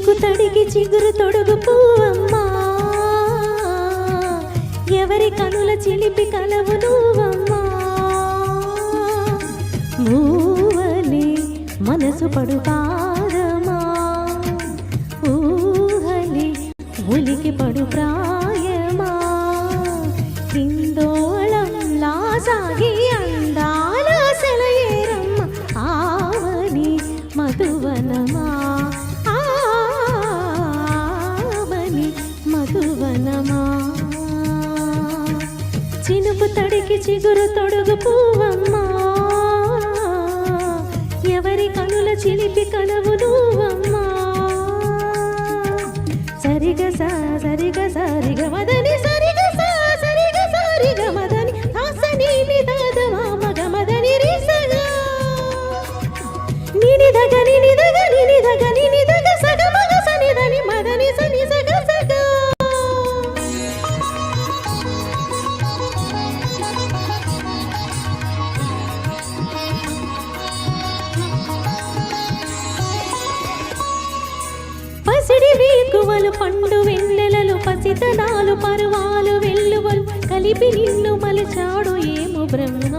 చినుకు తడికి చిగురు తొడుగు పువ్వమ్మా, ఎవరి కనుల చిలిపి కలవు నువ్వమ్మా. మూవలి మనసు పడు కాదమా, ఊహలి ఉలికి పడు ప్రాయమా. హిందోళంలా సాగి అందాల సెలయేరమ్మ, ఆవని మధువనమా, ఆవని మధువనమా. చినుకు తడికి చిగురు తొడుగు పువ్వమ్మా, ఎవరి కనుల చిలిపి కలవు నువ్వమ్మా. సరిగ సరిగ సరిగ మదని సరిగ సరిగ సరిగ మదని హాసని నిదద మగ మదని రిసగా నినిదగ నినిదగ నినిదగ నినిదగ సగ మగ సనిదని మదని సని సగ సగ. పసిడి వేకువలు పండు వెన్నెలలు పసితనాలు పరువాలు వెల్లువలు కలిపి నిన్ను మలచాడు ఏమో బ్రహ్మ.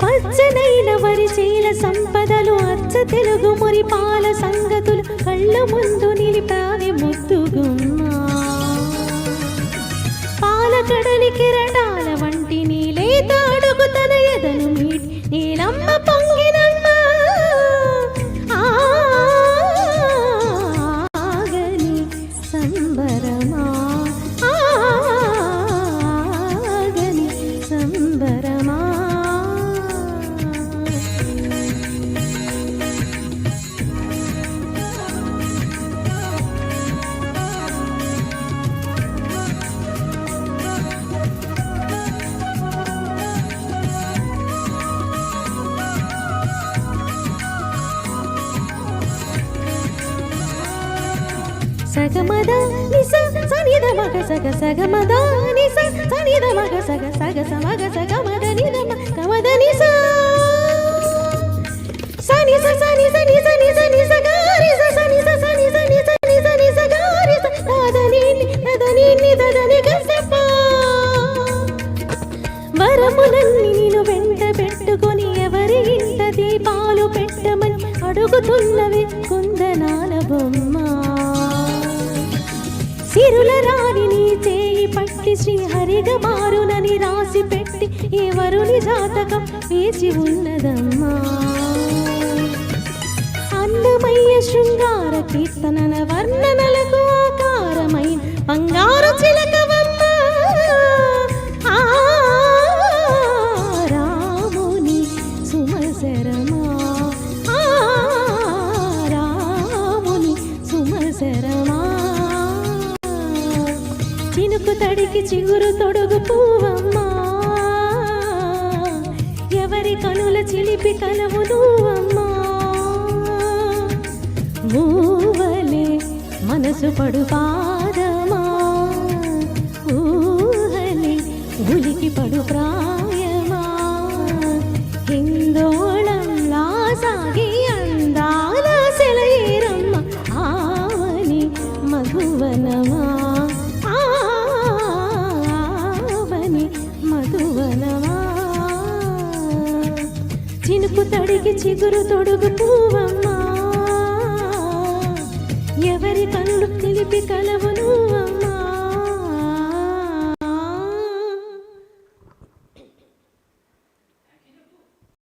పచ్చనైన వరి చేల సంపదలు అచ్చ తెలుగు మురి పాల సంగతులు కళ్ళ ముందు నిలిపావి ముద్దుగుమ్మా. పాల కడలి కెరటాల వంటి నీలే తాడుకు తన ఎదను మీటి నీలమ్మ పొంగినమ్మ. ఆగని సంబరమా, ఆగని సంబరమా. సగమద నిస సనిద మగ సగ సగమద నిస సనిద మగ సగ సగ సమగ సగమద నిద మగమద నిస సని స సని సని సని సని సగారి స సని స సని సని సని సని సగారి స దాదని దదని నిదని గసప. వరములన్నీ నిన్ను వెంట పెట్టుకొని ఎవరి ఇంట దీపాలు పెట్టమని అడుగుతున్నవి కుందనాల బొమ్మ. సిరుల రాణి నీ చేయి పట్టి శ్రీహరిగా మారునని రాసి పెట్టి ఎవరుని జాతకం వేసి ఉన్నదమ్మా. అందమయ్య శృంగార కీర్తనల వర్ణనలకు ఆకారమైన బంగారు చిలకవమ్మ. రాముని సుమసరమా, రాముని సుమసరమా. చినుకు తడికి చిగురు తొడుగు పువ్వమ్మా, ఎవరి కనుల చిలిపి కలవు నువ్వమ్మా. మూవలే మనసు పడు పాదమా, ఊహలే ఉలికి పడు ప్రాయమా. హిందోళంలా సాగి అందాల సెలయేరమ్మ, ఆవని మధువనమా, మధువనమా. చినుకు తడికి చిగురు తొడుగు పువ్వమ్మా, ఎవరి కళ్ళు తెలిపి కలవు నువ్వమ్మా.